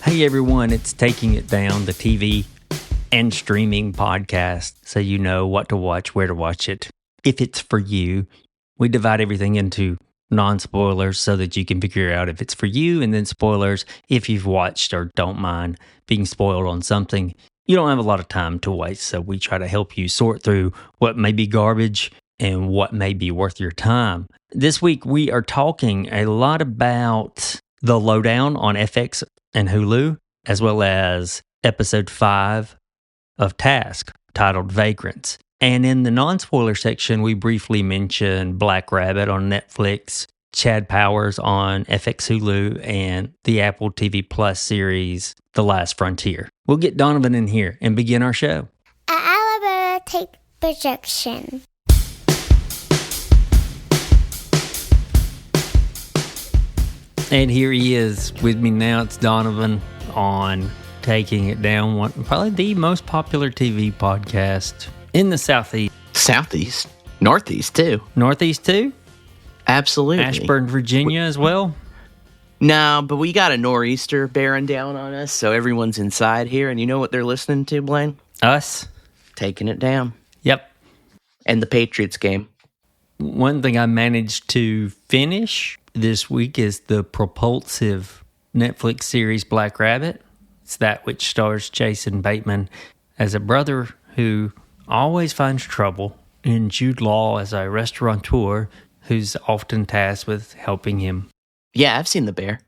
Hey everyone, it's Taking It Down, the TV and streaming podcast, so you know what to watch, where to watch it. If it's for you, we divide everything into non-spoilers so that you can figure out if it's for you, and then spoilers if you've watched or don't mind being spoiled on something. You don't have a lot of time to waste, so we try to help you sort through what may be garbage and what may be worth your time. This week we are talking a lot about the Lowdown on FX and Hulu, as well as episode 5 of Task, titled Vagrants. And in the non-spoiler section, we briefly mentioned Black Rabbit on Netflix, Chad Powers on FX Hulu, and the Apple TV Plus series, The Last Frontier. We'll get Donovan in here and begin our show. Alabama take projection. And here he is with me now. It's Donovan on Taking It Down, probably the most popular TV podcast in the Southeast. Southeast? Northeast, too. Northeast, too? Absolutely. Ashburn, Virginia as well? No, but we got a nor'easter bearing down on us, so everyone's inside here. And you know what they're listening to, Blaine? Us? Taking It Down. Yep. And the Patriots game. One thing I managed to finish this week is the propulsive Netflix series Black Rabbit. It's that which stars Jason Bateman as a brother who always finds trouble, and Jude as a restaurateur who's often tasked with helping him. Yeah, I've seen The Bear.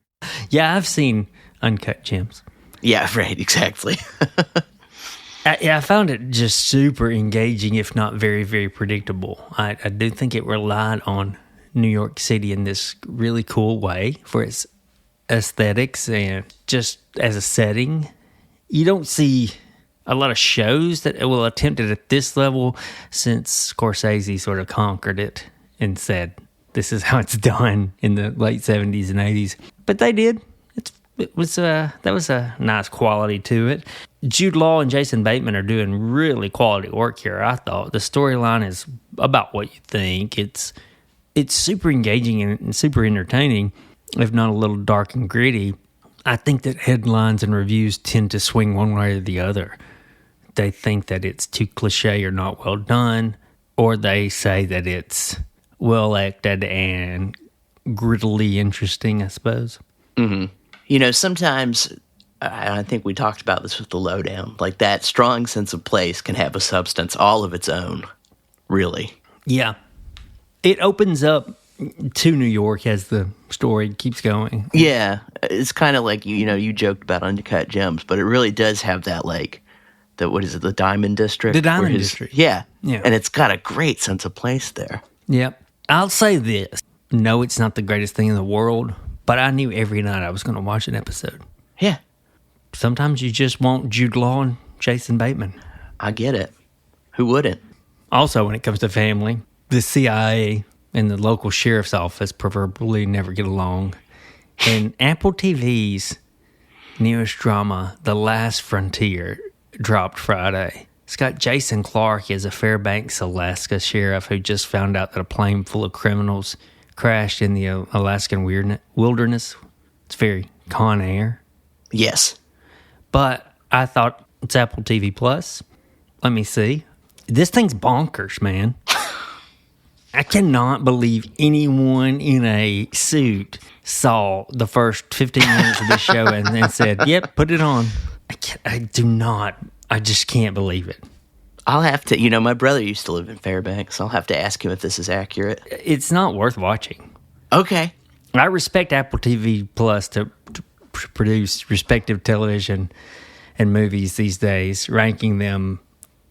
Yeah, I've seen Uncut Gems. Yeah, right, exactly. I found it just super engaging, if not very, very predictable. I do think it relied on New York City in this really cool way for its aesthetics and just as a setting. You don't see a lot of shows that will attempt it at this level since Scorsese sort of conquered it and said, this is how it's done in the late 70s and 80s. But they did. That was a nice quality to it. Jude and Jason Bateman are doing really quality work here, I thought. The storyline is about what you think. It's super engaging and super entertaining, if not a little dark and gritty. I think that headlines and reviews tend to swing one way or the other. They think that it's too cliche or not well done, or they say that it's well acted and grittily interesting, I suppose. Mm-hmm. You know, sometimes, I think we talked about this with the Lowdown, like that strong sense of place can have a substance all of its own, really. Yeah. It opens up to New York as the story keeps going. Yeah, it's kind of like, you joked about Uncut Gems, but it really does have that, like, the Diamond District? The Diamond District. Yeah, and it's got a great sense of place there. Yep. I'll say this. No, it's not the greatest thing in the world, but I knew every night I was going to watch an episode. Yeah. Sometimes you just want Jude and Jason Bateman. I get it. Who wouldn't? Also, when it comes to family, the CIA and the local sheriff's office proverbially never get along. And Apple TV's newest drama, The Last Frontier, dropped Friday. It's got Jason Clarke as a Fairbanks, Alaska sheriff who just found out that a plane full of criminals crashed in the Alaskan wilderness. It's very Con Air. Yes. But I thought, it's Apple TV Plus. Let me see. This thing's bonkers, man. I cannot believe anyone in a suit saw the first 15 minutes of the show and then said, yep, put it on. I just can't believe it. I'll have to, my brother used to live in Fairbanks. I'll have to ask him if this is accurate. It's not worth watching. Okay. I respect Apple TV Plus to produce respective television and movies these days, ranking them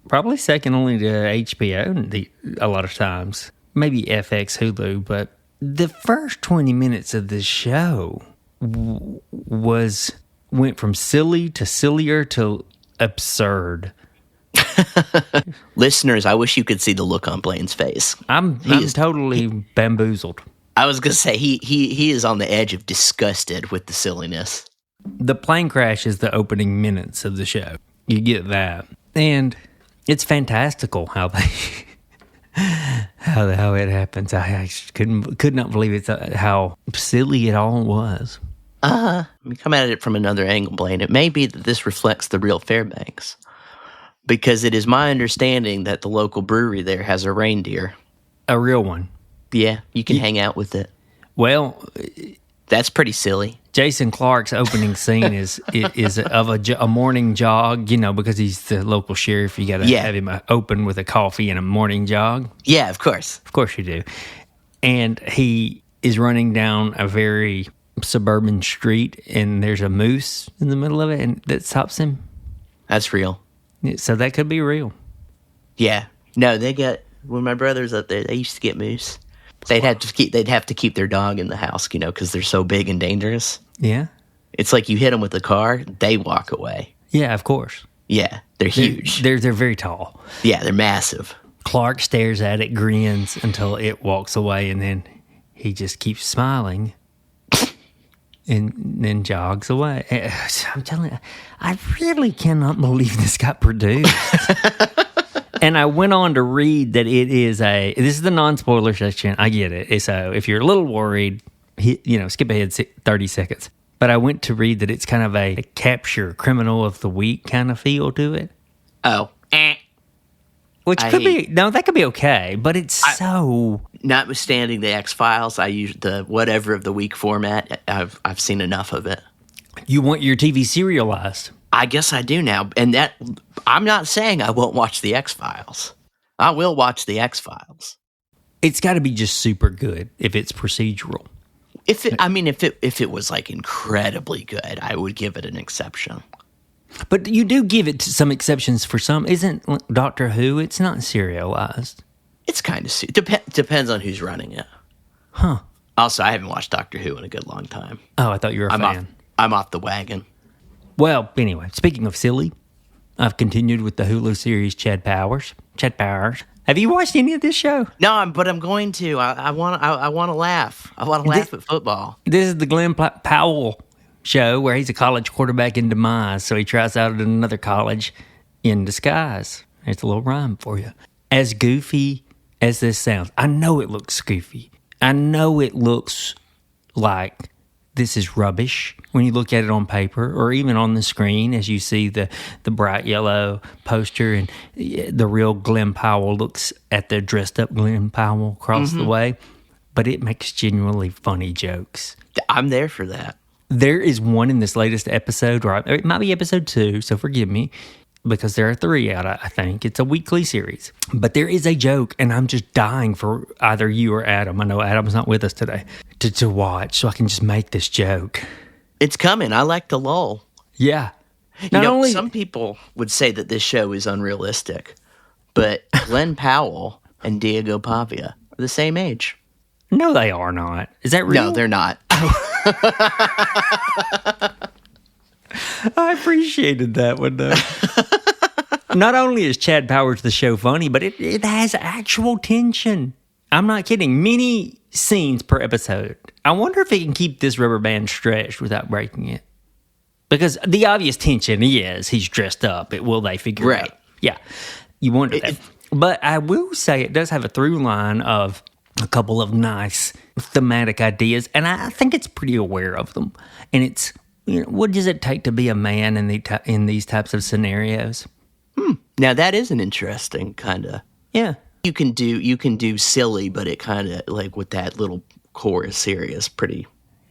probably second only to HBO a lot of times. Maybe FX, Hulu, but the first 20 minutes of this show went from silly to sillier to absurd. Listeners, I wish you could see the look on Blaine's face. I'm totally bamboozled. I was going to say, he is on the edge of disgusted with the silliness. The plane crash is the opening minutes of the show. You get that. And it's fantastical how they... how it happens. I could not believe it, how silly it all was. Let me come at it from another angle, Blaine. It may be that this reflects the real Fairbanks, because it is my understanding that the local brewery there has a reindeer. A real one. Yeah, you can hang out with it. Well, that's pretty silly. Jason Clark's opening scene is of a morning jog, because he's the local sheriff. You got to have him open with a coffee and a morning jog. Yeah, of course. Of course you do. And he is running down a very suburban street, and there's a moose in the middle of it, and that stops him. That's real. So that could be real. Yeah. No, when my brother's up there, they used to get moose. They'd have to keep their dog in the house, because they're so big and dangerous. Yeah. It's like you hit them with a car, they walk away. Yeah, of course. Yeah, they're huge. They're very tall. Yeah, they're massive. Clark stares at it, grins until it walks away, and then he just keeps smiling and then jogs away. I'm telling you, I really cannot believe this got produced. And I went on to read that this is the non-spoiler section. I get it. So if you're a little worried, skip ahead 30 seconds. But I went to read that it's kind of a capture criminal of the week kind of feel to it. Oh. Which that could be okay, but it's so... Notwithstanding the X-Files, I use the whatever of the week format. I've seen enough of it. You want your TV serialized. I guess I do now. And I'm not saying I won't watch the X-Files. I will watch the X-Files. It's got to be just super good if it's procedural. If it was like incredibly good, I would give it an exception. But you do give it some exceptions for some. Isn't Doctor Who? It's not serialized. It's kind of depends on who's running it. Huh. Also, I haven't watched Doctor Who in a good long time. Oh, I thought you were a fan. I'm off the wagon. Well, anyway, speaking of silly, I've continued with the Hulu series Chad Powers. Have you watched any of this show? No, but I'm going to. I want to laugh. I want to laugh at football. This is the Glenn Powell show where he's a college quarterback in demise, so he tries out at another college in disguise. There's a little rhyme for you. As goofy as this sounds, I know it looks goofy. I know it looks like this is rubbish when you look at it on paper or even on the screen as you see the bright yellow poster and the real Glenn Powell looks at the dressed up Glenn Powell across the way. But it makes genuinely funny jokes. I'm there for that. There is one in this latest episode, or it might be episode 2, so forgive me, because there are 3 out, I think. It's a weekly series. But there is a joke, and I'm just dying for either you or Adam. I know Adam's not with us today, to watch, so I can just make this joke. It's coming. I like the lull. Yeah. Some people would say that this show is unrealistic, but Glenn Powell and Diego Pavia are the same age. No, they are not. Is that real? No, they're not. I appreciated that one, though. Not only is Chad Powers the show funny, but it has actual tension. I'm not kidding. Many scenes per episode. I wonder if it can keep this rubber band stretched without breaking it. Because the obvious tension is he's dressed up. Will they figure it out? Yeah. You wonder that. But I will say it does have a through line of a couple of nice thematic ideas, and I think it's pretty aware of them. And it's, what does it take to be a man in these types of scenarios? Now that is an interesting kind of. Yeah. You can do silly, but it kind of like with that little core is serious pretty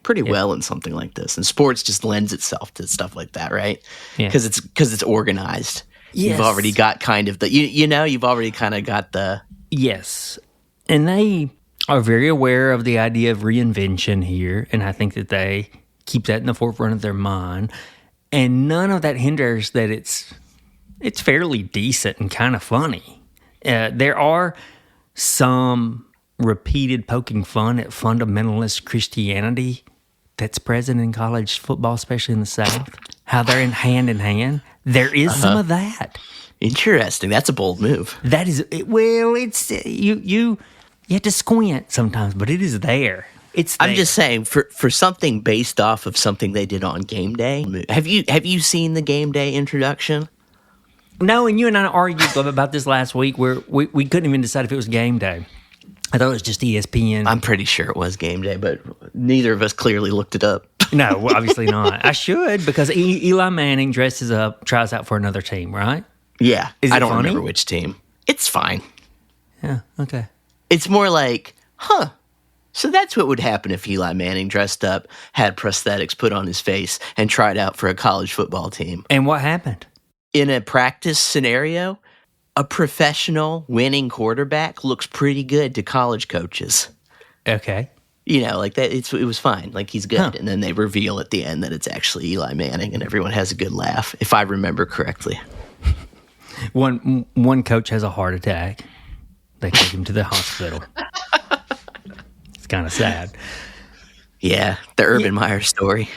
well in something like this. And sports just lends itself to stuff like that, right? Yeah. Because it's organized. Yes. You've already got kind of the you've already kind of got the. Yes. And they are very aware of the idea of reinvention here, and I think that they keep that in the forefront of their mind. And none of that hinders that it's fairly decent and kind of funny. There are some repeated poking fun at fundamentalist Christianity that's present in college football, especially in the South. How they're hand in hand. There is some of that. Interesting. That's a bold move. That is, well, it's you have to squint sometimes, but it is there. It's there. I'm just saying, for something based off of something they did on Game Day. Have you seen the Game Day introduction? No, and you and I argued about this last week where we couldn't even decide if it was Game Day. I thought it was just ESPN. I'm pretty sure it was Game Day, but neither of us clearly looked it up. No, well, obviously not. I should, because Eli Manning dresses up, tries out for another team, right? Yeah. Is it I don't funny? remember which team. It's fine. Yeah, okay. It's more like, so that's what would happen if Eli Manning dressed up, had prosthetics put on his face, and tried out for a college football team. And what happened? In a practice scenario, a professional winning quarterback looks pretty good to college coaches. Okay. Like that. It was fine. Like, he's good. Huh. And then they reveal at the end that it's actually Eli Manning, and everyone has a good laugh, if I remember correctly. One coach has a heart attack. They take him to the hospital. It's kind of sad. Yeah, the Urban Meyer story.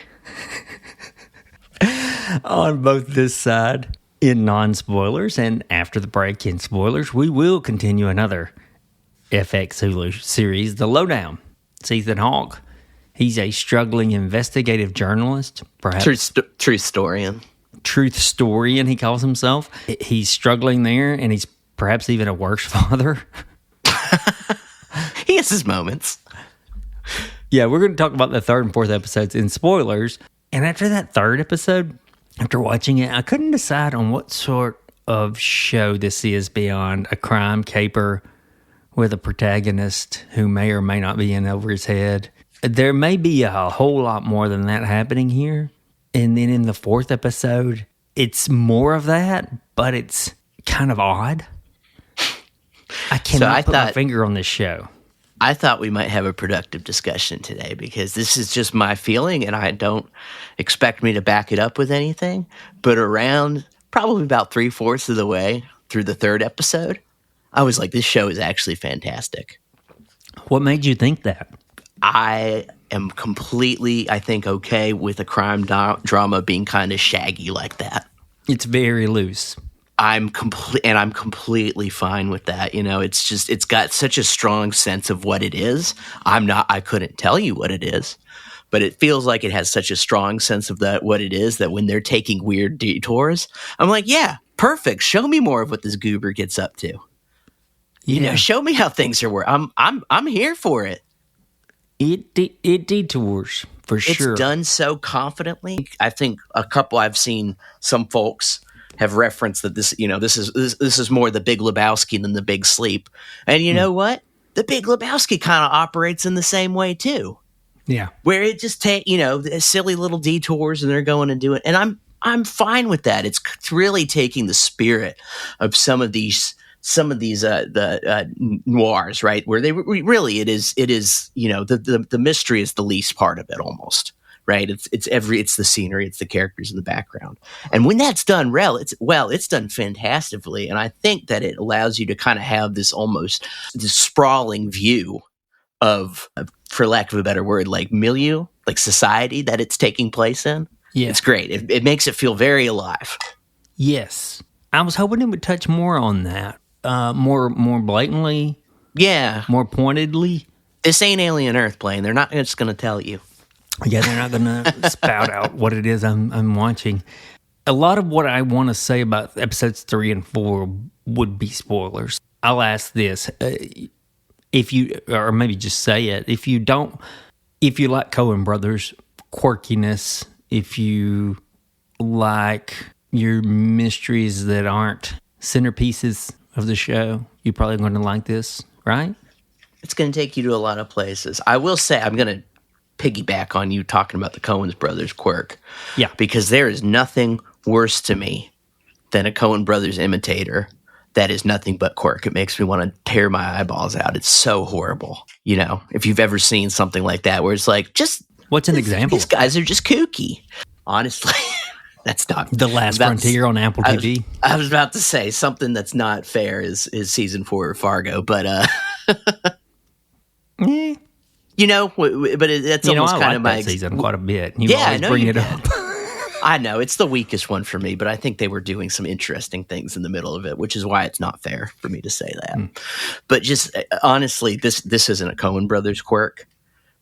On both this side, in non-spoilers, and after the break in spoilers, we will continue another FX Hulu series, The Lowdown. It's Ethan Hawke. He's a struggling investigative journalist, perhaps. Truth historian. Truth historian, he calls himself. He's struggling there, and he's perhaps even a worse father. He has his moments. Yeah, we're going to talk about the third and fourth episodes in spoilers. And after that third episode, after watching it, I couldn't decide on what sort of show this is beyond a crime caper with a protagonist who may or may not be in over his head. There may be a whole lot more than that happening here. And then in the fourth episode, it's more of that, but it's kind of odd. I cannot put my finger on this show. I thought we might have a productive discussion today, because this is just my feeling, and I don't expect me to back it up with anything. But around probably about 3/4 of the way through the third episode, I was like, this show is actually fantastic. What made you think that? I am completely, I think, okay with a crime drama being kind of shaggy like that. It's very loose. I'm completely fine with that. It's got such a strong sense of what it is. I couldn't tell you what it is, but it feels like it has such a strong sense of what it is, that when they're taking weird detours, I'm like, yeah, perfect. Show me more of what this goober gets up to. Show me how things are working. I'm here for it. It detours for sure. It's done so confidently. I think I've seen some folks have referenced that this is more the Big Lebowski than the Big Sleep. And you know what? The Big Lebowski kind of operates in the same way too. Yeah. Where it just silly little detours, and they're going and doing, and I'm fine with that. It's really taking the spirit of some of these noirs, right? Where they really, it is the mystery is the least part of it almost. Right, it's the scenery, it's the characters in the background, and when that's done it's done fantastically. And I think that it allows you to kind of have this sprawling view of, for lack of a better word, like milieu, like society that it's taking place in. Yeah, it's great. It makes it feel very alive. Yes, I was hoping it would touch more on that, more blatantly. Yeah, more pointedly. This ain't Alien Earth, Blaine. They're not just going to tell you. Yeah, they're not going to spout out what it is I'm watching. A lot of what I want to say about episodes 3 and 4 would be spoilers. I'll ask this. If you, or maybe just say it, if you like Coen Brothers quirkiness, if you like your mysteries that aren't centerpieces of the show, you're probably going to like this, right? It's going to take you to a lot of places. I will say, I'm going to piggyback on you talking about the Coen Brothers quirk. Yeah. Because there is nothing worse to me than a Coen Brothers imitator that is nothing but quirk. It makes me want to tear my eyeballs out. It's so horrible. If you've ever seen something like that, where it's like, just... What's an example? These guys are just kooky. Honestly, that's not... The Last Frontier on Apple TV. I was about to say, something that's not fair is season 4 of Fargo, but... But that's almost kind of my season quite a bit. You always bring it up. I know it's the weakest one for me, but I think they were doing some interesting things in the middle of it, which is why it's not fair for me to say that. But just honestly, this isn't a Coen Brothers quirk,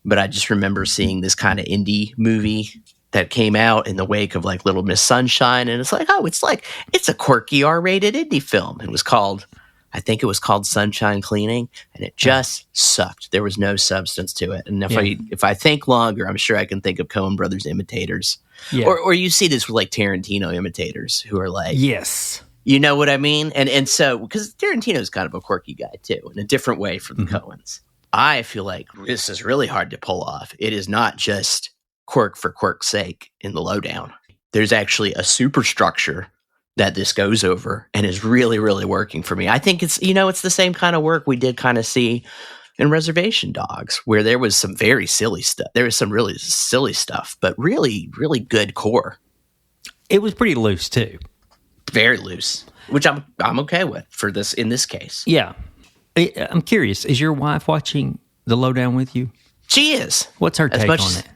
but I just remember seeing this kind of indie movie that came out in the wake of like Little Miss Sunshine, and it's like, it's a quirky R-rated indie film. It was called I think it was called Sunshine Cleaning, and it just sucked. There was no substance to it. And if I think longer, I'm sure I can think of Coen Brothers imitators. Yeah. Or you see this with like Tarantino imitators who are like, yes, you know what I mean? And so, because Tarantino's kind of a quirky guy too, in a different way from the Coens. I feel like this is really hard to pull off. It is not just quirk for quirk's sake in the Lowdown. There's actually a superstructure that this goes over and is really, really working for me. I think it's the same kind of work we did kind of see in Reservation Dogs, where there was some very silly stuff. There was some really silly stuff, but really, really good core. It was pretty loose too. Very loose, which I'm okay with for this in this case. Yeah. I'm curious, is your wife watching the Lowdown with you? She is. What's her take on it?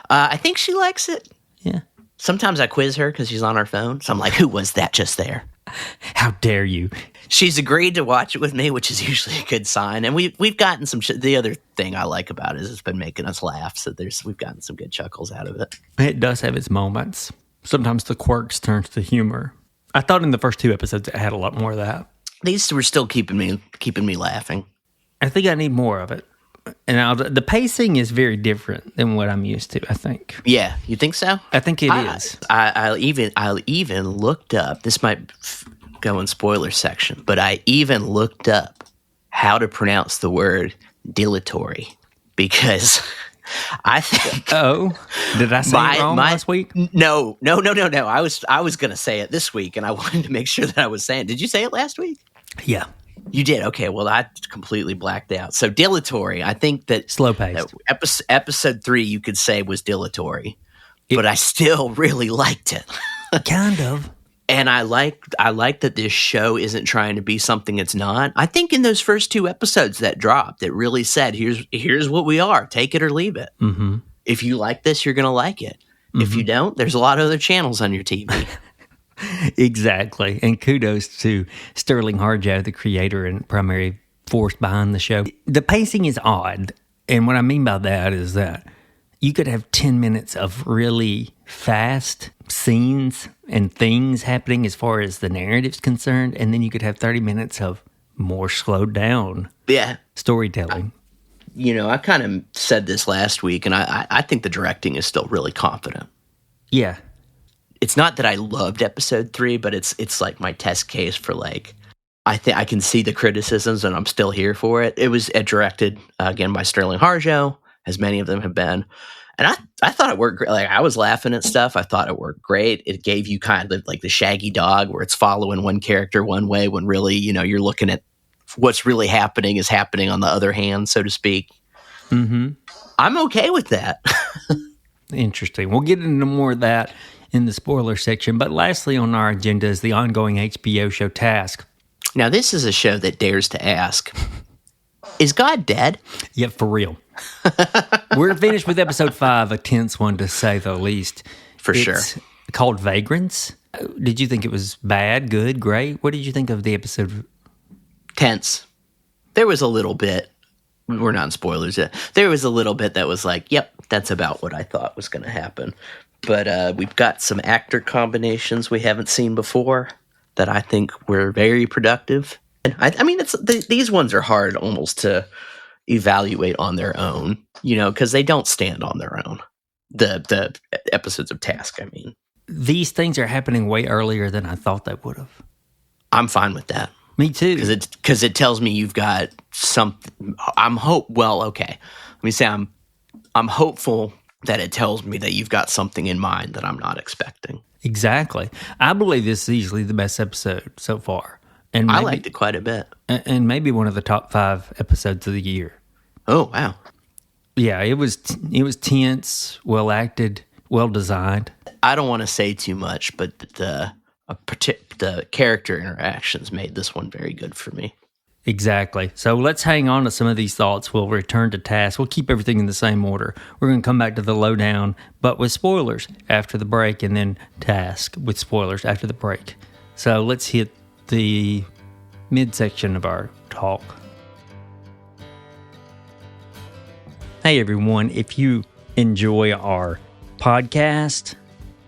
I think she likes it. Yeah. Sometimes I quiz her because she's on her phone. So I'm like, who was that just there? How dare you? She's agreed to watch it with me, which is usually a good sign. And we've gotten some the other thing I like about it is it's been making us laugh. So we've gotten some good chuckles out of it. It does have its moments. Sometimes the quirks turns to humor. I thought in the first 2 episodes it had a lot more of that. These were still keeping me laughing. I think I need more of it. And the pacing is very different than what I'm used to, I think. Yeah, you think so? I think it is. I'll even looked up, this might go in spoiler section, but I even looked up how to pronounce the word dilatory because I think... Oh, did I say it wrong last week? No. I was going to say it this week, and I wanted to make sure that I was saying... Did you say it last week? Yeah. You did? Okay, well, I completely blacked out. So dilatory, I think that... Slow-paced. Episode 3, you could say, was dilatory, but I still really liked it. Kind of. And I like that this show isn't trying to be something it's not. I think in those first 2 episodes that dropped, it really said, here's what we are. Take it or leave it. Mm-hmm. If you like this, you're going to like it. Mm-hmm. If you don't, there's a lot of other channels on your TV. Exactly. And kudos to Sterling Harjo, the creator and primary force behind the show. The pacing is odd. And what I mean by that is that you could have 10 minutes of really fast scenes and things happening as far as the narrative's concerned, and then you could have 30 minutes of more slowed down storytelling. I kind of said this last week, and I think the directing is still really confident. Yeah. It's not that I loved episode 3, but it's like my test case for like, I think I can see the criticisms and I'm still here for it. It was directed again by Sterling Harjo, as many of them have been. And I thought it worked great. Like, I was laughing at stuff. I thought it worked great. It gave you kind of like the Shaggy Dog where it's following one character one way when really, you're looking at what's really happening is happening on the other hand, so to speak. Mm-hmm. I'm okay with that. Interesting. We'll get into more of that in the spoiler section. But lastly on our agenda is the ongoing HBO show Task. Now, this is a show that dares to ask, is God dead? Yeah, for real. We're finished with episode 5, a tense one to say the least. It's called Vagrants. Did you think it was bad, good, great? What did you think of the episode? Tense. There was a little bit, we're not in spoilers yet, there was a little bit that was like, yep, that's about what I thought was going to happen. But we've got some actor combinations we haven't seen before that I think were very productive. And I mean, these ones are hard almost to evaluate on their own, because they don't stand on their own. The episodes of Task, I mean. These things are happening way earlier than I thought they would have. I'm fine with that. Me too. Because it tells me you've got something. Let me say I'm hopeful that it tells me that you've got something in mind that I'm not expecting. Exactly. I believe this is easily the best episode so far. And maybe, I liked it quite a bit. And maybe one of the top 5 episodes of the year. Oh, wow. Yeah, it was tense, well acted, well designed. I don't want to say too much, but the character interactions made this one very good for me. Exactly. So let's hang on to some of these thoughts. We'll return to Task. We'll keep everything in the same order. We're going to come back to the Lowdown, but with spoilers after the break, and then Task with spoilers after the break. So let's hit the midsection of our talk. Hey everyone, if you enjoy our podcast,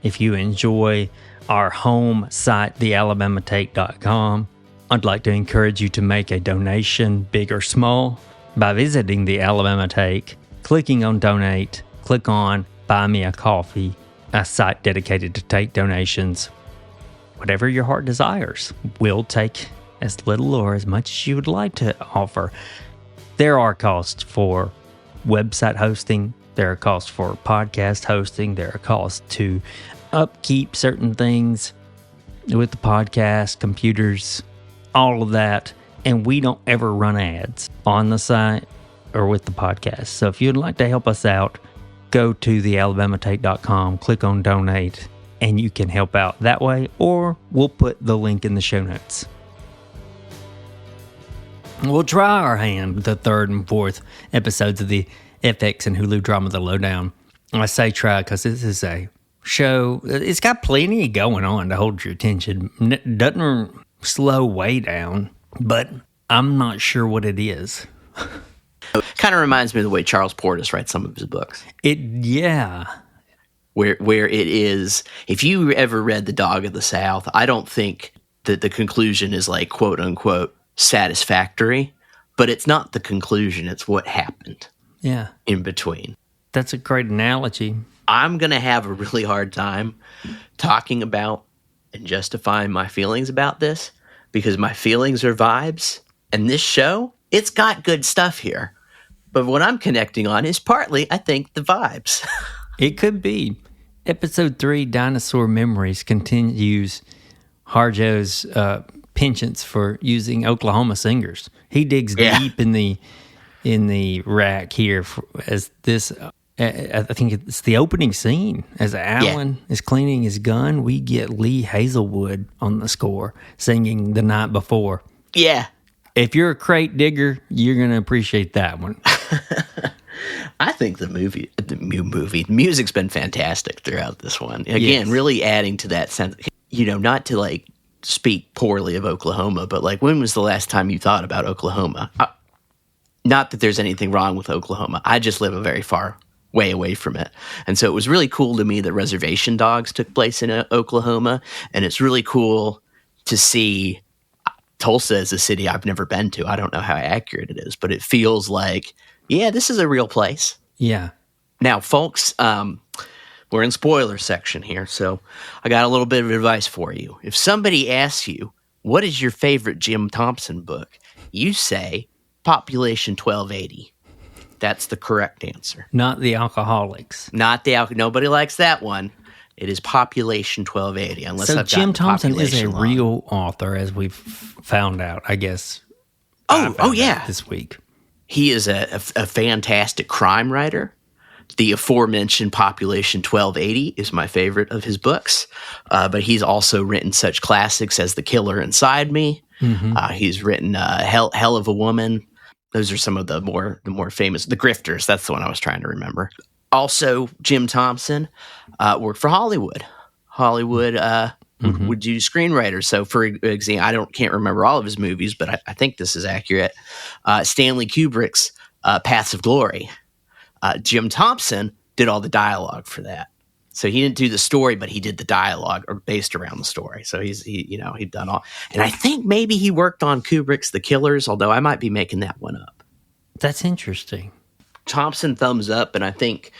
if you enjoy our home site, thealabamaTake.com, I'd like to encourage you to make a donation, big or small, by visiting the Alabama Take, clicking on Donate, click on Buy Me a Coffee, a site dedicated to take donations. Whatever your heart desires, we'll take as little or as much as you would like to offer. There are costs for website hosting, there are costs for podcast hosting, there are costs to upkeep certain things with the podcast, computers, all of that. And we don't ever run ads on the site or with the podcast. So if you'd like to help us out, go to thealabamatake.com, click on donate, and you can help out that way, or we'll put the link in the show notes. We'll try our hand with the third and fourth episodes of the FX and Hulu drama, The Lowdown. I say try because this is a show. It's got plenty going on to hold your attention. It doesn't slow way down, but I'm not sure what it is. It kind of reminds me of the way Charles Portis writes some of his books. Yeah. Where it is, if you ever read The Dog of the South, I don't think that the conclusion is like, quote unquote, satisfactory, but it's not the conclusion, it's what happened in between. That's a great analogy. I'm going to have a really hard time talking about and justifying my feelings about this because my feelings are vibes, and this show, it's got good stuff here. But what I'm connecting on is partly, I think, the vibes. It could be. Episode 3, Dinosaur Memories, continues Harjo's penchants for using Oklahoma singers. He digs deep in the rack here as this. I think it's the opening scene. As Alan is cleaning his gun, we get Lee Hazelwood on the score singing The Night Before. Yeah. If you're a crate digger, you're going to appreciate that one. I think the music's been fantastic throughout this one. Again, really adding to that sense, not to like speak poorly of Oklahoma, but like, when was the last time you thought about Oklahoma? Not that there's anything wrong with Oklahoma. I just live a very far way away from it. And so it was really cool to me that Reservation Dogs took place in Oklahoma. And it's really cool to see Tulsa as a city I've never been to. I don't know how accurate it is, but it feels like, this is a real place. Yeah. Now, folks, we're in spoiler section here, so I got a little bit of advice for you. If somebody asks you, what is your favorite Jim Thompson book? You say Population 1280. That's the correct answer. Not the Alcoholics. Nobody likes that one. It is Population 1280. Unless so I've Jim Thompson is a wrong. real author, as we've found out, I guess. This week. He is a fantastic crime writer. The aforementioned Population 1280 is my favorite of his books, but he's also written such classics as The Killer Inside Me. Mm-hmm. He's written Hell of a Woman. Those are some of the more famous. The Grifters, that's the one I was trying to remember. Also, Jim Thompson worked for Hollywood. Hollywood would do screenwriters. So, for example, can't remember all of his movies, but I think this is accurate. Stanley Kubrick's Paths of Glory. Jim Thompson did all the dialogue for that. So he didn't do the story, but he did the dialogue or based around the story. So he'd done all. And I think maybe he worked on Kubrick's The Killers, although I might be making that one up. That's interesting. Thompson thumbs up, and I think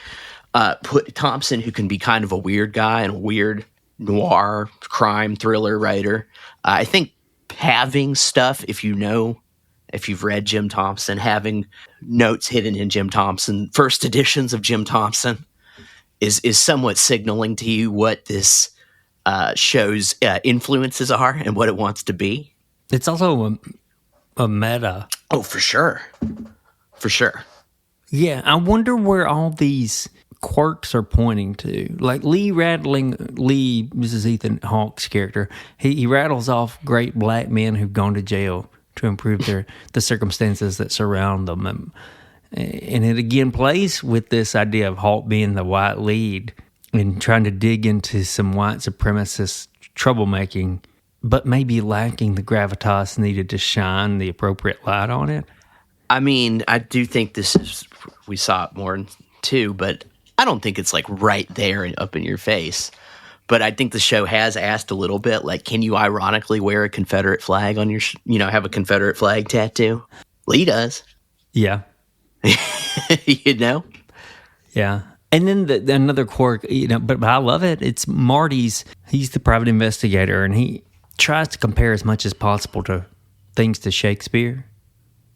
put Thompson, who can be kind of a weird guy and a weird noir crime thriller writer. I think having stuff, if you've read Jim Thompson, having notes hidden in Jim Thompson, first editions of Jim Thompson, is somewhat signaling to you what this show's influences are and what it wants to be. It's also a meta. Oh, for sure. For sure. Yeah, I wonder where all these quirks are pointing to. Like Lee, this is Ethan Hawke's character, he rattles off great black men who've gone to jail to improve the circumstances that surround them. And it again plays with this idea of Hawke being the white lead and trying to dig into some white supremacist troublemaking, but maybe lacking the gravitas needed to shine the appropriate light on it. I mean, I do think we saw it more too, but I don't think it's like right there and up in your face. But I think the show has asked a little bit, like, can you ironically wear a Confederate flag on your, have a Confederate flag tattoo? Lee does. Yeah. You know? Yeah. And then another quirk, but I love it. It's Marty's, he's the private investigator, and he tries to compare as much as possible to things to Shakespeare.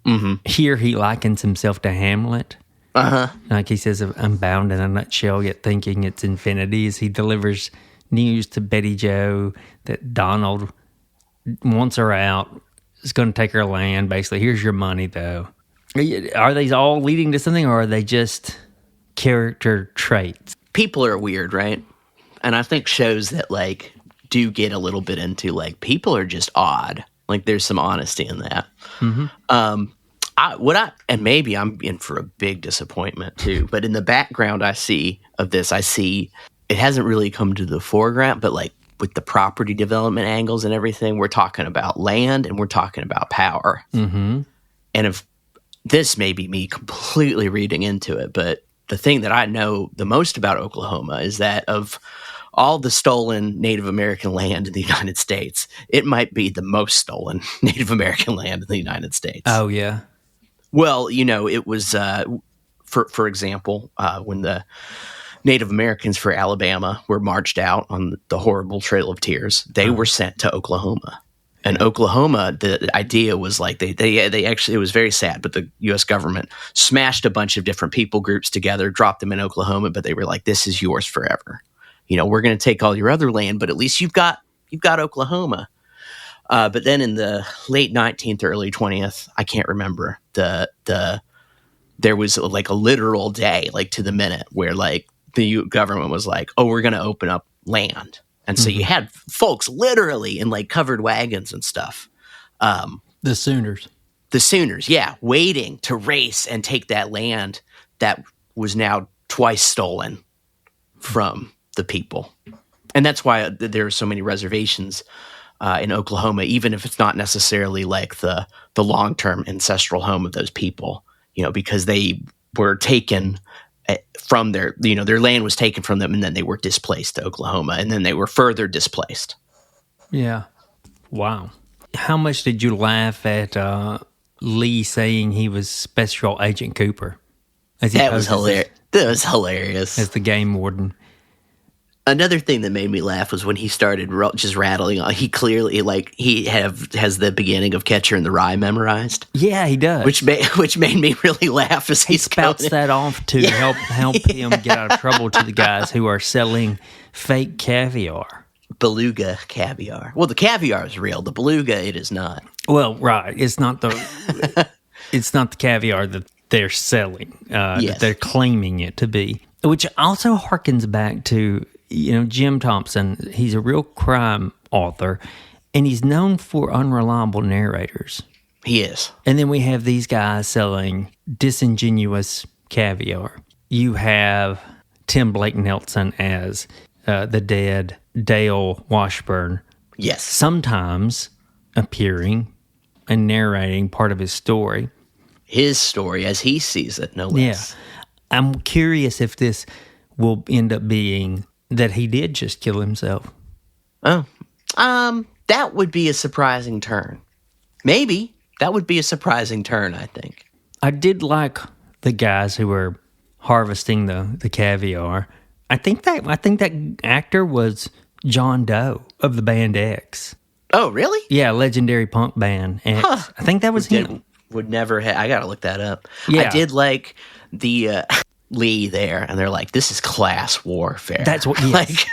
Mm-hmm. Here he likens himself to Hamlet. Uh-huh. Like he says, I'm bound in a nutshell, yet thinking it's infinity, as he delivers news to Betty Jo that Donald wants her out, is going to take her land. Basically, here's your money, though. Are these all leading to something, or are they just character traits? People are weird, right? And I think shows that, like, do get a little bit into, like, people are just odd. Like, there's some honesty in that. Mm-hmm. And maybe I'm in for a big disappointment too, but in the background I see it hasn't really come to the foreground, but like with the property development angles and everything, we're talking about land and we're talking about power. Mm-hmm. And if this may be me completely reading into it, but the thing that I know the most about Oklahoma is that of all the stolen Native American land in the United States, it might be the most stolen Native American land in the United States. Oh, yeah. Well, it was, for example, when the Native Americans for Alabama were marched out on the horrible Trail of Tears, they were sent to Oklahoma. And Oklahoma, the idea was like they actually, it was very sad, but the U.S. government smashed a bunch of different people groups together, dropped them in Oklahoma, but they were like, this is yours forever. We're going to take all your other land, but at least you've got Oklahoma. But then in the late 19th, early 20th, I can't remember, there was like a literal day, like to the minute, where like the government was like, oh, we're going to open up land. And so you had folks literally in like covered wagons and stuff. The Sooners, yeah, waiting to race and take that land that was now twice stolen from the people. And that's why there are so many reservations in Oklahoma, even if it's not necessarily like the long-term ancestral home of those people, because they were taken from their land was taken from them, and then they were displaced to Oklahoma, and then they were further displaced. Yeah. Wow. How much did you laugh at Lee saying he was Special Agent Cooper? That was hilarious. That was hilarious. As the game warden. Another thing that made me laugh was when he started just rattling on. He clearly, has the beginning of Catcher in the Rye memorized. Yeah, he does. Which made me really laugh as he spouts that off to help him get out of trouble to the guys who are selling fake caviar. Beluga caviar. Well, the caviar is real. The beluga, it is not. Well, right. It's not the caviar that they're selling. That they're claiming it to be. Which also harkens back to, Jim Thompson. He's a real crime author, and he's known for unreliable narrators. He is. And then we have these guys selling disingenuous caviar. You have Tim Blake Nelson as the dead Dale Washburn. Yes. Sometimes appearing and narrating part of his story. His story as he sees it, no less. Yeah. I'm curious if this will end up being that he did just kill himself. Oh. That would be a surprising turn. Maybe. That would be a surprising turn, I think. I did like the guys who were harvesting the caviar. I think that actor was John Doe of the band X. Oh, really? Yeah, legendary punk band X. Huh. I think that was him. Would never I gotta look that up. Yeah. I did like the Lee there, and they're like, this is class warfare. That's what, yes. Like,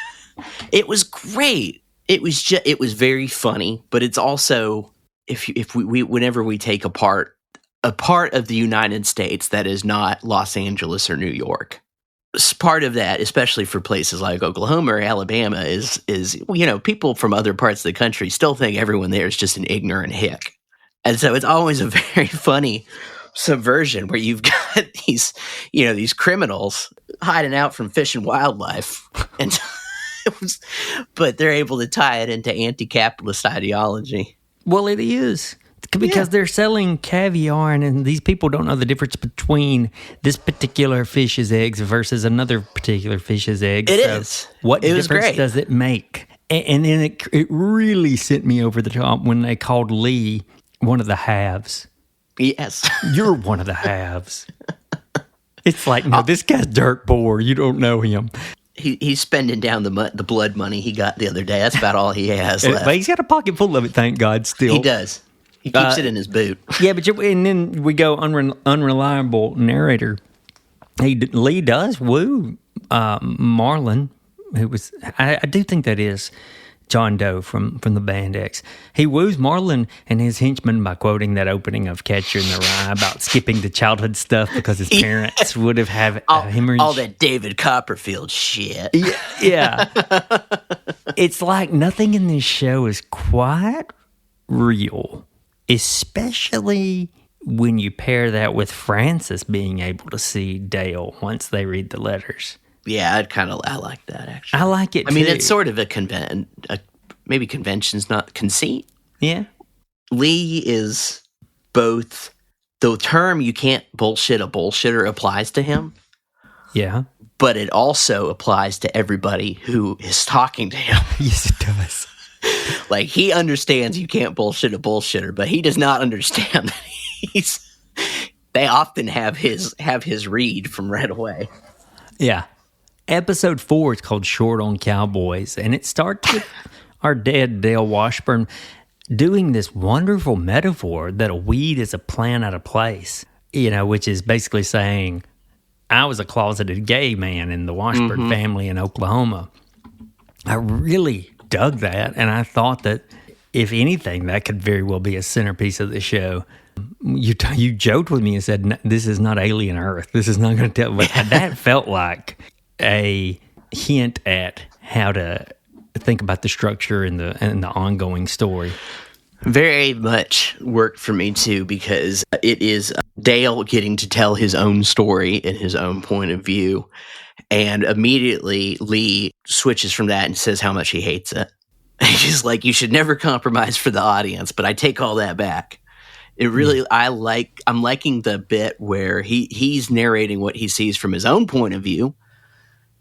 it was great. It was very funny, but it's also, if we whenever we take a part of the United States that is not Los Angeles or New York, part of that, especially for places like Oklahoma or Alabama, is people from other parts of the country still think everyone there is just an ignorant hick. And so it's always a very funny subversion where you've got these criminals hiding out from Fish and Wildlife, and but they're able to tie it into anti-capitalist ideology. Well, it is. Because they're selling caviar, and these people don't know the difference between this particular fish's eggs versus another particular fish's eggs. It is. What It was difference great. does it make? And then it really sent me over the top when they called Lee one of the halves. Yes. You're one of the halves. It's like, no, this guy's dirt poor. You don't know him. He's spending down the blood money he got the other day. That's about all he has left. But he's got a pocket full of it, thank God, still. He does. He keeps it in his boot. Yeah, and then we go unreliable narrator. Lee does woo Marlon, who was, I do think that is John Doe from the Band X. He woos Marlon and his henchmen by quoting that opening of Catcher in the Rye about skipping the childhood stuff because his parents would have had a hemorrhage. All that David Copperfield shit. Yeah. It's like nothing in this show is quite real, especially when you pair that with Francis being able to see Dale once they read the letters. Yeah, I like that, actually. I like it, too. I mean, it's sort of maybe convention's not conceit. Yeah. Lee is both, the term you can't bullshit a bullshitter applies to him, Yeah. but it also applies to everybody who is talking to him. Yes, it does. Like, he understands you can't bullshit a bullshitter, but he does not understand that they often have his read from right away. Yeah. Episode 4 is called Short on Cowboys, and it starts with our dead Dale Washburn doing this wonderful metaphor that a weed is a plant out of place, which is basically saying, I was a closeted gay man in the Washburn family in Oklahoma. I really dug that, and I thought that, if anything, that could very well be a centerpiece of the show. You joked with me and said, this is not Alien Earth. This is not going to tell. But that felt like a hint at how to think about the structure and the ongoing story. Very much worked for me, too, because it is Dale getting to tell his own story in his own point of view. And immediately Lee switches from that and says how much he hates it. He's like, you should never compromise for the audience, but I take all that back. It really, I'm liking the bit where he's narrating what he sees from his own point of view,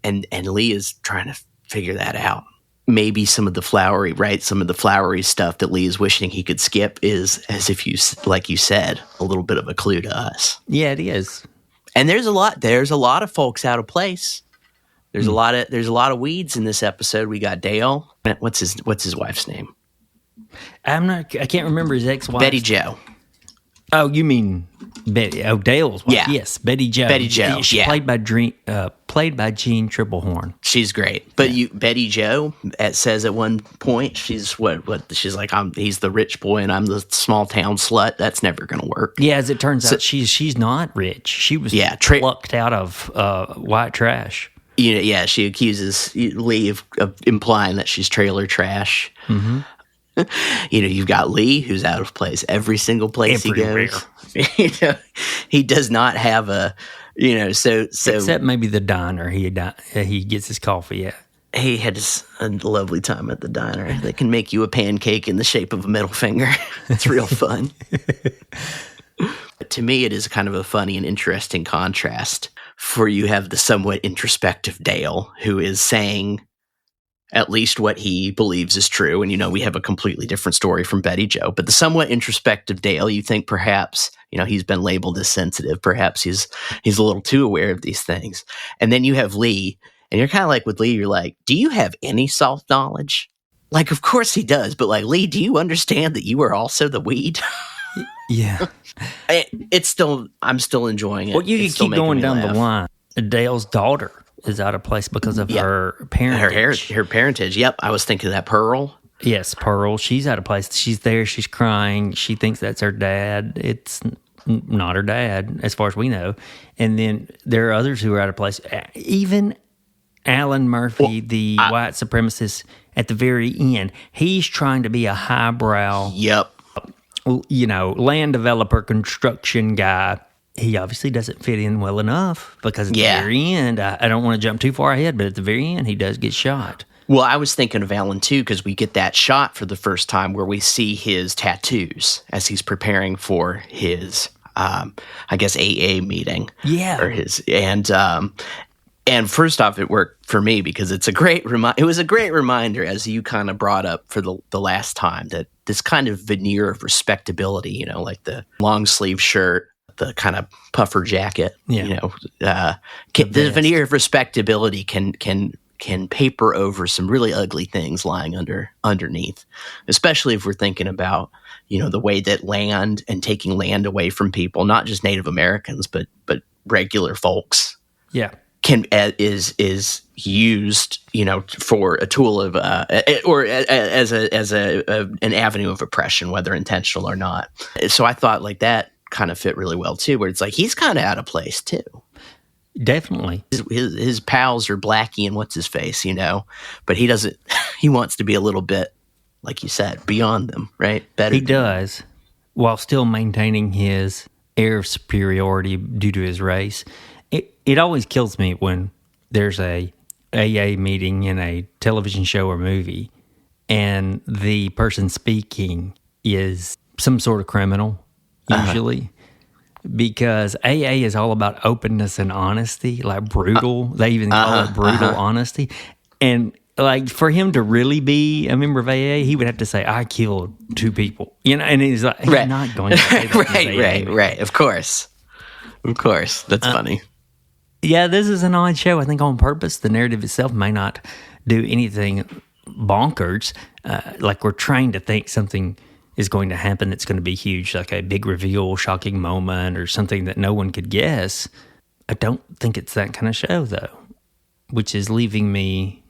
and Lee is trying to figure that out. Maybe some of the flowery stuff that Lee is wishing he could skip is, as if like you said, a little bit of a clue to us. Yeah, it is. And there's a lot of folks out of place. There's a lot of weeds in this episode. We got Dale. What's his wife's name? I can't remember his ex-wife. Betty Jo. Oh, you mean Betty? Oh, Dale's wife. Yeah. Yes, Betty Jo. Betty Jo. She played by Jean Triplehorn. She's great, but Betty Jo says at one point she's what she's like. He's the rich boy and I'm the small town slut. That's never gonna work. Yeah, as it turns out, she's not rich. She was plucked out of white trash. She accuses Lee of implying that she's trailer trash. Mm-hmm. You've got Lee, who's out of place every single place Everywhere. he goes. He does not have a, so except maybe the diner he gets his coffee at. He had a lovely time at the diner. They can make you a pancake in the shape of a middle finger. It's real fun. To me, it is kind of a funny and interesting contrast. For you have the somewhat introspective Dale, who is saying at least what he believes is true. And, we have a completely different story from Betty Jo. But the somewhat introspective Dale, you think perhaps, he's been labeled as sensitive. Perhaps he's a little too aware of these things. And then you have Lee, and you're kind of like with Lee, you're like, do you have any self-knowledge? Like, of course he does. But like, Lee, do you understand that you are also the weed? Yeah. I'm still enjoying it. Well, you can keep going down laugh. the line. Dale's daughter is out of place because of her parentage. Her parentage. Yep. I was thinking of that Pearl. Yes, Pearl. She's out of place. She's there. She's crying. She thinks that's her dad. It's not her dad, as far as we know. And then there are others who are out of place. Even Alan Murphy, the white supremacist, at the very end, he's trying to be a highbrow. Yep. Land developer, construction guy. He obviously doesn't fit in well enough because at the very end, I don't want to jump too far ahead, but at the very end, he does get shot. Well, I was thinking of Alan too, because we get that shot for the first time where we see his tattoos as he's preparing for his, I guess, AA meeting. Yeah. Or and first off, it worked for me because it was a great reminder, as you kind of brought up for the last time, that this kind of veneer of respectability, like the long sleeve shirt, the kind of puffer jacket, the veneer of respectability can paper over some really ugly things lying underneath, especially if we're thinking about, the way that land and taking land away from people, not just Native Americans, but regular folks. Yeah. Is used, for a tool of, or as an avenue of oppression, whether intentional or not. So I thought like that kind of fit really well too, where it's like, he's kind of out of place too. Definitely. His pals are Blackie and what's his face, but he doesn't. He wants to be a little bit, like you said, beyond them, right? Better. He does, while still maintaining his air of superiority due to his race. It always kills me when there's a AA meeting in a television show or movie, and the person speaking is some sort of criminal, usually. Because AA is all about openness and honesty, like brutal. They even call it brutal honesty. And like for him to really be a member of AA, he would have to say, "I killed 2 people." And he's like, he's not going to say that. Right. Of course. That's funny. Yeah, this is an odd show. I think on purpose. The narrative itself may not do anything bonkers. Like we're trying to think something is going to happen that's going to be huge, like a big reveal, shocking moment, or something that no one could guess. I don't think it's that kind of show, though, which is leaving me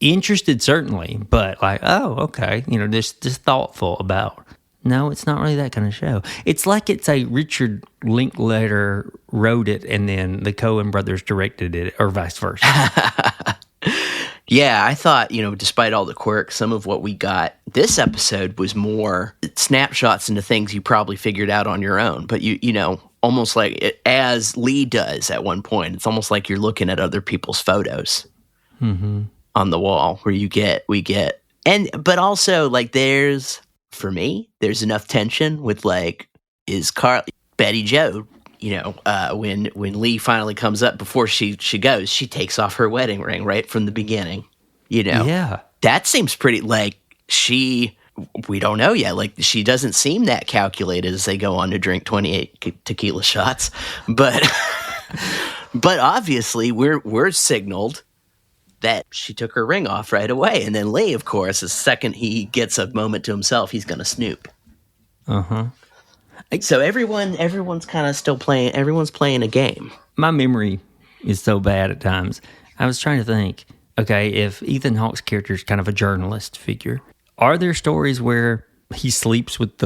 interested, certainly, but like, oh, okay, just thoughtful about, no, it's not really that kind of show. It's like it's a Richard Linklater wrote it, and then the Coen brothers directed it, or vice versa. Yeah, I thought, despite all the quirks, some of what we got this episode was more snapshots into things you probably figured out on your own. But, almost like, as Lee does at one point, it's almost like you're looking at other people's photos on the wall where but also, like, for me, there's enough tension with, like, Betty Jo, when Lee finally comes up before she goes, she takes off her wedding ring right from the beginning, Yeah. That seems pretty, like, we don't know yet. Like, she doesn't seem that calculated as they go on to drink 28 tequila shots. But obviously we're signaled that she took her ring off right away. And then Lee, of course, the second he gets a moment to himself, he's going to snoop. So everyone's kind of still playing. Everyone's playing a game. My memory is so bad at times. I was trying to think, okay, if Ethan Hawke's character is kind of a journalist figure, are there stories where he sleeps with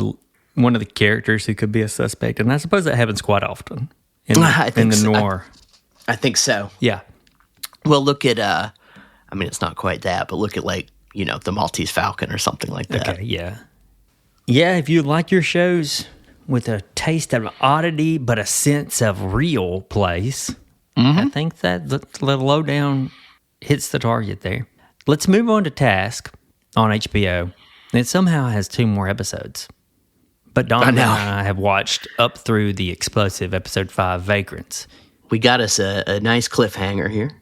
one of the characters who could be a suspect? And I suppose that happens quite often in the noir. I think so. Yeah. Well, look at, it's not quite that, but look at, like, the Maltese Falcon or something like that. Okay, yeah. Yeah, if you like your shows with a taste of oddity but a sense of real place, I think that the Lowdown hits the target there. Let's move on to Task on HBO. It somehow has 2 more episodes. But Donovan and I have watched up through the explosive episode 5, Vagrants. We got us a nice cliffhanger here.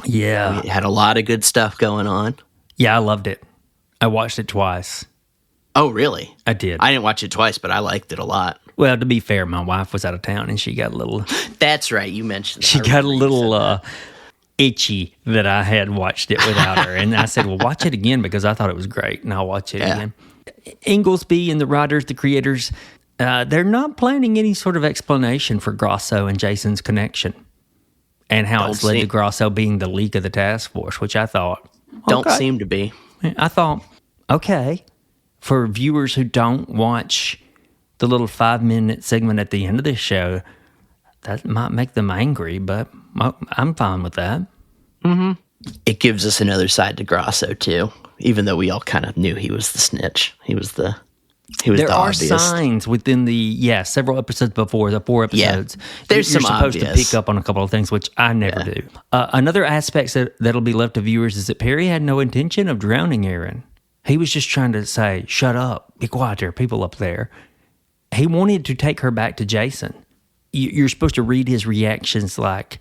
Yeah. We had a lot of good stuff going on. Yeah, I loved it. I watched it twice. Oh, really? I did. I didn't watch it twice, but I liked it a lot. Well, to be fair, my wife was out of town, and she got a little... That's right, you mentioned that. She got a little itchy that I had watched it without her. And I said, well, watch it again, because I thought it was great, and I'll watch it again. Inglesby and the writers, the creators, they're not planning any sort of explanation for Grosso and Jason's connection and how it's led to Grosso being the leak of the task force, which I thought... Don't seem to be. I thought, okay, for viewers who don't watch the little 5-minute segment at the end of this show, that might make them angry, but I'm fine with that. Mm-hmm. It gives us another side to Grosso, too, even though we all kind of knew he was the snitch. He was the He was there the are obvious. signs within the several episodes before the 4 episodes. There's you're some supposed to obvious. pick up on a couple of things, which I never do. Another aspect that'll be left to viewers is that Perry had no intention of drowning Aaron. He was just trying to say, "Shut up, be quiet. There are people up there." He wanted to take her back to Jason. You're supposed to read his reactions like,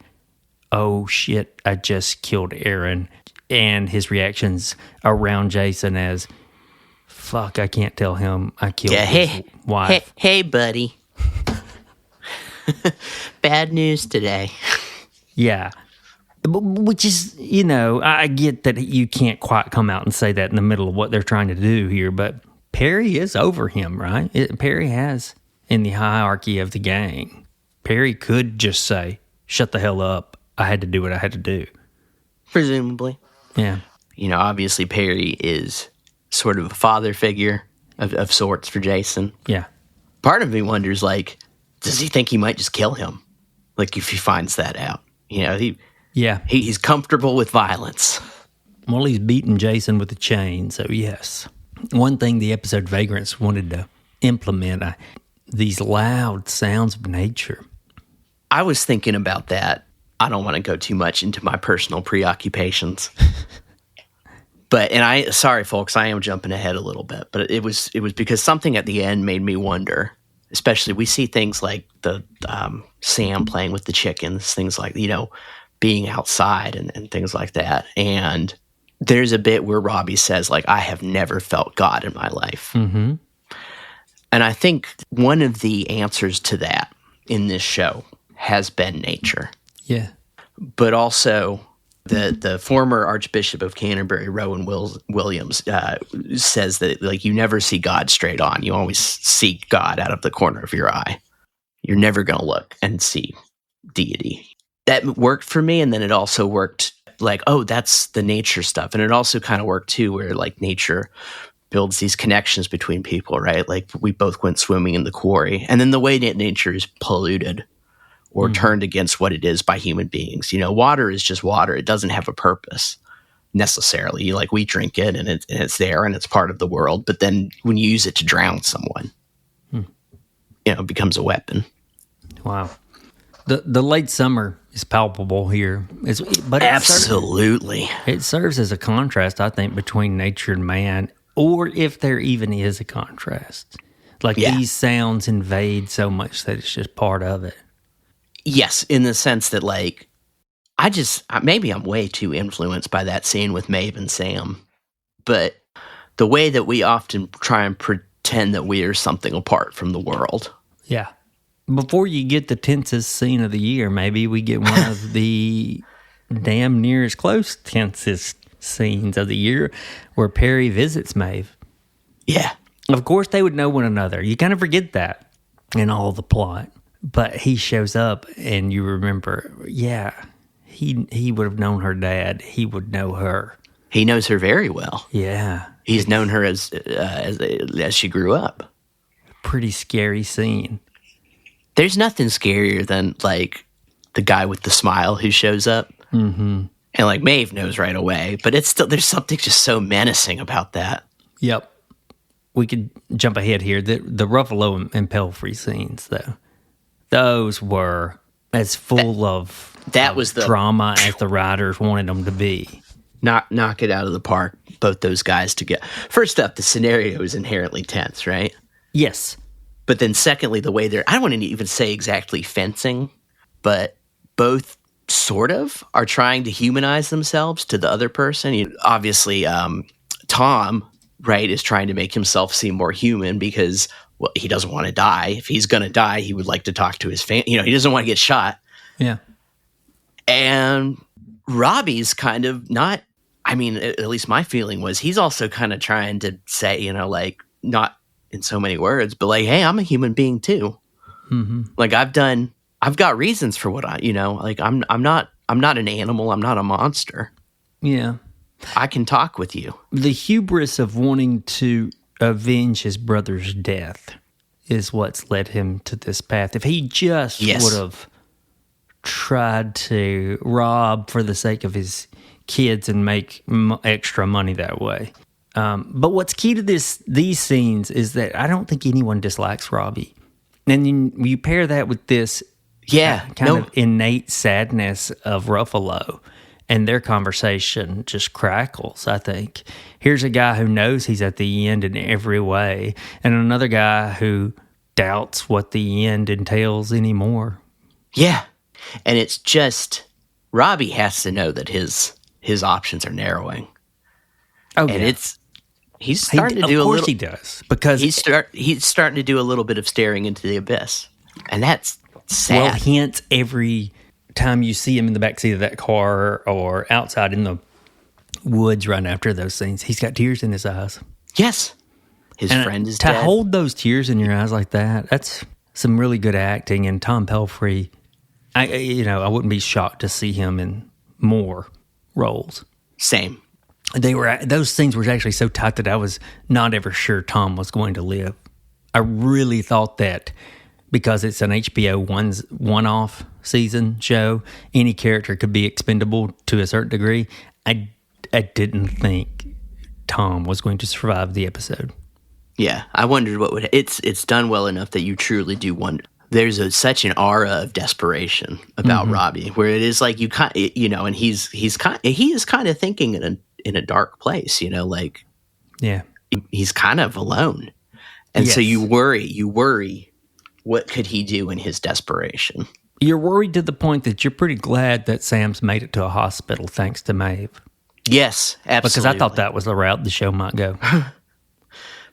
"Oh shit, I just killed Aaron," and his reactions around Jason as, "Fuck, I can't tell him I killed his wife." Hey, buddy. Bad news today. Yeah. Which is, I get that you can't quite come out and say that in the middle of what they're trying to do here, but Perry is over him, right? Perry has, in the hierarchy of the gang, Perry could just say, "Shut the hell up. I had to do what I had to do." Presumably. Yeah. Obviously Perry is sort of a father figure of sorts for Jason. Yeah. Part of me wonders, like, does he think he might just kill him? Like, if he finds that out. He's comfortable with violence. Well, he's beating Jason with a chain, so yes. One thing the episode Vagrants wanted to implement, these loud sounds of nature. I was thinking about that. I don't want to go too much into my personal preoccupations. Sorry folks, I am jumping ahead a little bit, but it was because something at the end made me wonder. Especially, we see things like the Sam playing with the chickens, things like, being outside and things like that. And there's a bit where Robbie says, like, "I have never felt God in my life." Mm-hmm. And I think one of the answers to that in this show has been nature. Yeah. But also, the former Archbishop of Canterbury, Rowan Williams, says that, like, you never see God straight on. You always see God out of the corner of your eye. You're never going to look and see deity. That worked for me, and then it also worked like, oh, that's the nature stuff. And it also kind of worked too, where like nature builds these connections between people, right? Like we both went swimming in the quarry, and then the way that nature is polluted or turned against what it is by human beings. Water is just water. It doesn't have a purpose necessarily. Like, we drink it and it's there and it's part of the world. But then when you use it to drown someone, it becomes a weapon. Wow. The late summer is palpable here. But Absolutely. It serves as a contrast, I think, between nature and man, or if there even is a contrast. Like, these sounds invade so much that it's just part of it. Yes, in the sense that, like, maybe I'm way too influenced by that scene with Maeve and Sam, but the way that we often try and pretend that we are something apart from the world. Yeah. Before you get the tensest scene of the year, maybe we get one of the damn near as close tensest scenes of the year where Perry visits Maeve. Yeah. Of course, they would know one another. You kind of forget that in all the plot. But he shows up, and you remember, he would have known her dad. He would know her. He knows her very well. Yeah. He's known her as she grew up. Pretty scary scene. There's nothing scarier than, like, the guy with the smile who shows up. Mm-hmm. And, like, Maeve knows right away. But it's still, there's something just so menacing about that. Yep. We could jump ahead here. The Ruffalo and Pelfrey scenes, though. Those were as full of was the drama as the writers wanted them to be. Knock it out of the park, both those guys together. First up, the scenario is inherently tense, right? Yes. But then secondly, the way I don't want to even say exactly fencing, but both sort of are trying to humanize themselves to the other person. Obviously, Tom, right, is trying to make himself seem more human because, well, he doesn't want to die. If he's going to die, he would like to talk to his family. He doesn't want to get shot. Yeah. And Robbie's kind of not, at least my feeling was he's also kind of trying to say, like, not in so many words, but like, hey, I'm a human being too. Mm-hmm. Like, I've got reasons for what like, I'm not an animal. I'm not a monster. Yeah. I can talk with you. The hubris of wanting to avenge his brother's death is what's led him to this path. If he just would have tried to rob for the sake of his kids and make extra money that way, But what's key to these scenes is that I don't think anyone dislikes Robbie. And you pair that with this kind of innate sadness of Ruffalo, and their conversation just crackles, I think. Here's a guy who knows he's at the end in every way, and another guy who doubts what the end entails anymore. Yeah. And it's just, Robbie has to know that his options are narrowing. Oh, and yeah. He's starting to do a little... Of course he does, because... He's starting to do a little bit of staring into the abyss. And that's sad. Well, hence every time you see him in the backseat of that car or outside in the woods right after those scenes, he's got tears in his eyes. Yes. His friend is dead. To hold those tears in your eyes like that, that's some really good acting. And Tom Pelphrey, I wouldn't be shocked to see him in more roles. Same. Those scenes were actually so tight that I was not ever sure Tom was going to live. I really thought that because it's an HBO one-off season show, any character could be expendable to a certain degree. I didn't think Tom was going to survive the episode. Yeah, I wondered what would... It's done well enough that you truly do wonder. There's such an aura of desperation about Robbie, where it is like and he is kind of thinking in a dark place, yeah, he's kind of alone, and so you worry, what could he do in his desperation? You're worried to the point that you're pretty glad that Sam's made it to a hospital thanks to Maeve. Yes, absolutely. Because I thought that was the route the show might go.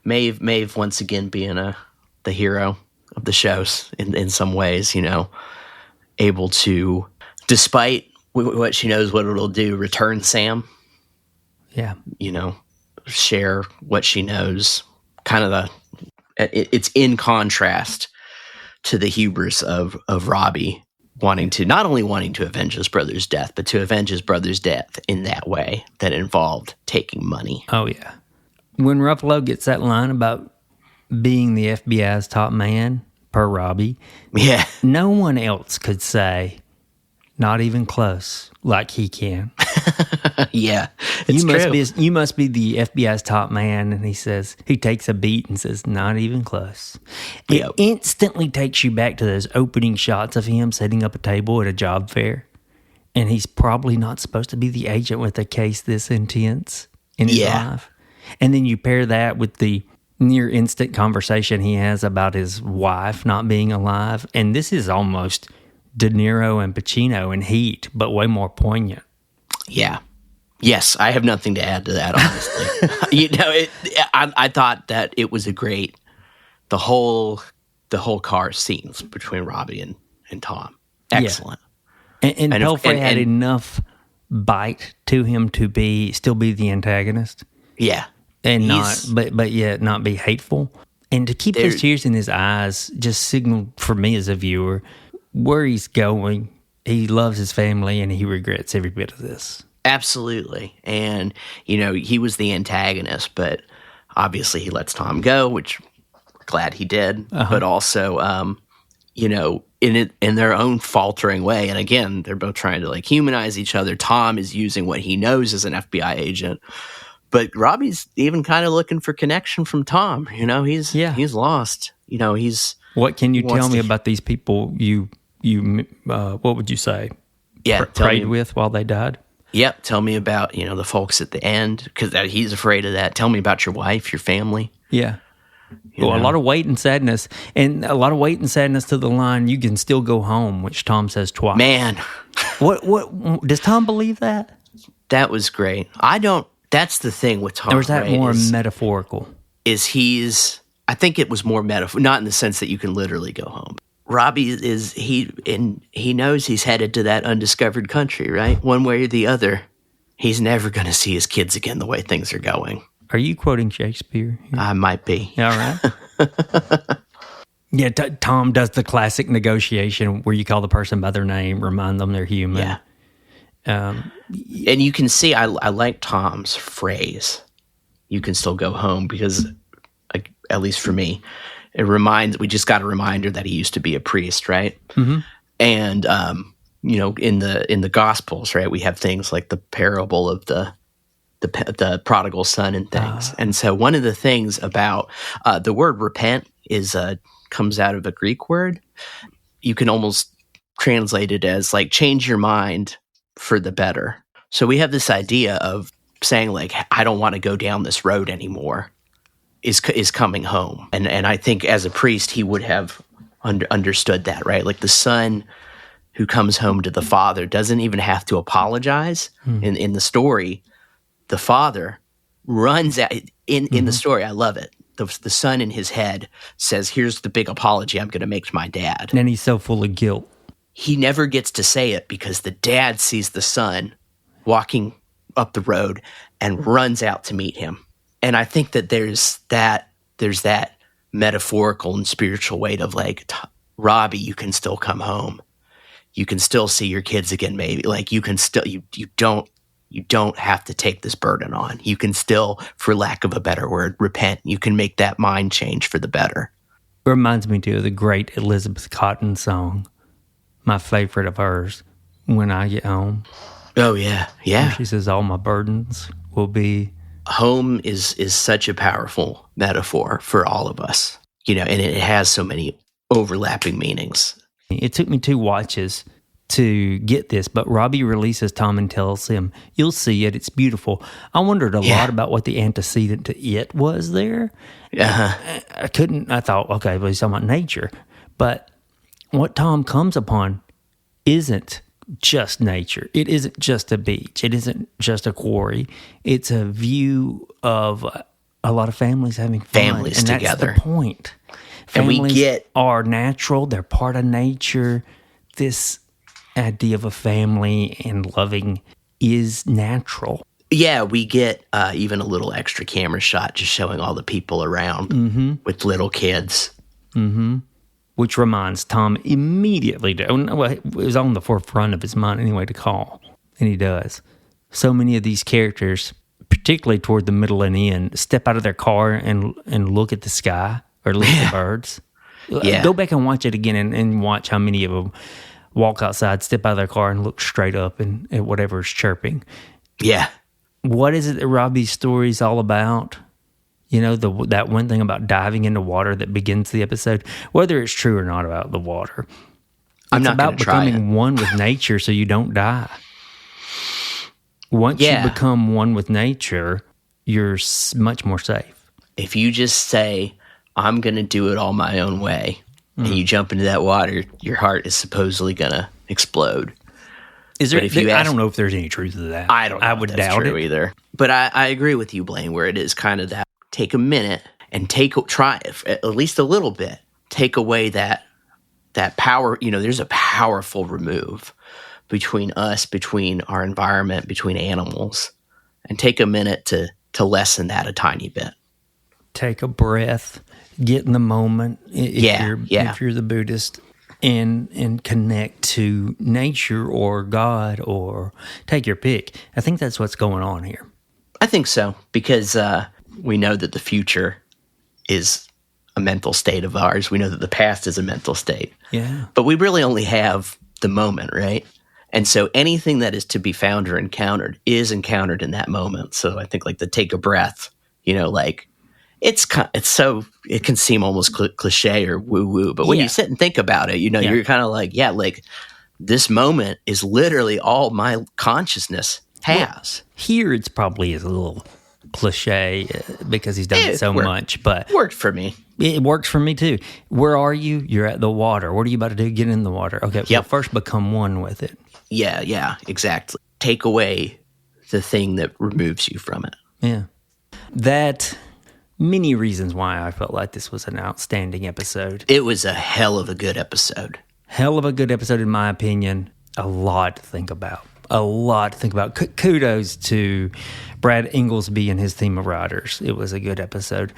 Maeve once again being the hero of the shows in some ways, able to, despite what she knows what it'll do, return Sam. Yeah. Share what she knows. Kind of it's in contrast to the hubris of Robbie not only wanting to avenge his brother's death, but to avenge his brother's death in that way that involved taking money. Oh, yeah. When Ruffalo gets that line about being the FBI's top man, per Robbie, yeah, no one else could say, not even close, like he can. Yeah, it's true. You must be the FBI's top man. And he takes a beat and says, not even close. It instantly takes you back to those opening shots of him setting up a table at a job fair. And he's probably not supposed to be the agent with a case this intense in his life. And then you pair that with the near instant conversation he has about his wife not being alive. And this is almost De Niro and Pacino in Heat, but way more poignant. Yeah. Yes, I have nothing to add to that, honestly. I thought that it was the whole car scenes between Robbie and Tom. Excellent. Yeah. And Pelphrey had enough bite to him to still be the antagonist. Yeah. And but yet not be hateful. And to keep those tears in his eyes just signaled for me as a viewer where he's going. He loves his family and he regrets every bit of this. Absolutely. And, he was the antagonist, but obviously he lets Tom go, which we're glad he did. Uh-huh. But also, in their own faltering way. And again, they're both trying to humanize each other. Tom is using what he knows as an FBI agent. But Robbie's even kind of looking for connection from Tom. He's lost. What can you tell me about these people you what would you say? Yeah, prayed with while they died? Yep. Tell me about, the folks at the end, because he's afraid of that. Tell me about your wife, your family. Yeah. A lot of weight and sadness. And a lot of weight and sadness to the line, you can still go home, which Tom says twice. Man. What does Tom believe that? That was great. That's the thing with Tom. Or is that more metaphorical? I think it was more metaphor, not in the sense that you can literally go home. Robbie he knows he's headed to that undiscovered country, right? One way or the other. He's never going to see his kids again the way things are going. Are you quoting Shakespeare here? I might be. All right. Yeah, Tom does the classic negotiation where you call the person by their name, remind them they're human. Yeah. And you can see, I like Tom's phrase, you can still go home, because, at least for me, we just got a reminder that he used to be a priest, right? Mm-hmm. And, in the Gospels, right, we have things like the parable of the the prodigal son and things. And so one of the things about the word repent is comes out of a Greek word. You can almost translate it as like change your mind for the better. So we have this idea of saying like, I don't want to go down this road anymore is coming home. And I think as a priest, he would have understood that, right? Like the son who comes home to the father doesn't even have to apologize. In the story, the father runs out in the story. I love it. The son in his head says, here's the big apology I'm going to make to my dad. And he's so full of guilt. He never gets to say it because the dad sees the son walking up the road and runs out to meet him. And I think that there's that metaphorical and spiritual weight of like, Robbie, you can still come home. You can still see your kids again, maybe. Like you can still, you don't have to take this burden on. You can still, for lack of a better word, repent. You can make that mind change for the better. It reminds me too of the great Elizabeth Cotton song, my favorite of hers, When I Get Home. Oh, yeah, yeah. Where she says, all my burdens will be... Home is such a powerful metaphor for all of us, and it has so many overlapping meanings. It took me 2 watches to get this, but Robbie releases Tom and tells him, you'll see it, it's beautiful. I wondered a lot about what the antecedent to it was there. I thought, okay, well, he's talking about nature. But what Tom comes upon isn't just nature. It isn't just a beach. It isn't just a quarry. It's a view of a lot of families having fun. Families and together. That's the point. Families are natural. They're part of nature. This idea of a family and loving is natural. Yeah, we get even a little extra camera shot just showing all the people around with little kids. Which reminds Tom immediately, it was on the forefront of his mind anyway to call, and he does. So many of these characters, particularly toward the middle and end, step out of their car and look at the sky or look at the birds. Go back and watch it again and watch how many of them walk outside, step out of their car, and look straight up at whatever is chirping. Yeah. What is it that Robbie's story is all about? That one thing about diving into water that begins the episode, whether it's true or not about the water. I'm not about becoming one with nature so you don't die. Once you become one with nature, you're much more safe. If you just say, I'm going to do it all my own way, and you jump into that water, your heart is supposedly going to explode. Is there? I don't know if there's any truth to that. I don't know. I would doubt it either. But I agree with you, Blaine, where it is kind of that. Take a minute and try at least a little bit. Take away that power. There's a powerful remove between us, between our environment, between animals, and take a minute to lessen that a tiny bit. Take a breath, get in the moment. If you're the Buddhist, and connect to nature or God or take your pick. I think that's what's going on here. I think so, because we know that the future is a mental state of ours. We know that the past is a mental state. Yeah. But we really only have the moment, right? And so anything that is to be found or encountered is encountered in that moment. So I think like the take a breath, it can seem almost cliche or woo-woo, but when you sit and think about it, you're kind of like, like this moment is literally all my consciousness has. Well, here it's probably a little cliche because he's done it so much, but worked for me. It works for me too. Where are you? You're at the water. What are you about to do? Get in the water. Okay, well, first become one with it. Yeah, exactly. Take away the thing that removes you from it. Yeah. That many reasons why I felt like this was an outstanding episode. It was a hell of a good episode. Hell of a good episode, in my opinion. A lot to think about. Kudos to Brad Inglesby and his team of writers. It was a good episode.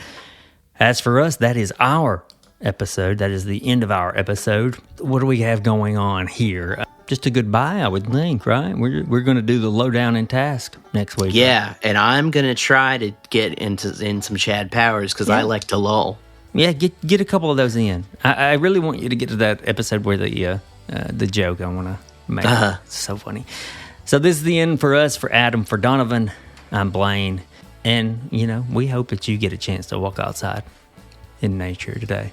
As for us, that is our episode. That is the end of our episode. What do we have going on here? Just a goodbye, I would think, right? We're going to do the Lowdown and Task next week. Yeah, right? and I'm going to try to get in some Chad Powers because I like to lull. Yeah, get a couple of those in. I really want you to get to that episode where the joke I want to make. It's so funny. So this is the end for us, for Adam, for Donovan. I'm Blaine. And, we hope that you get a chance to walk outside in nature today.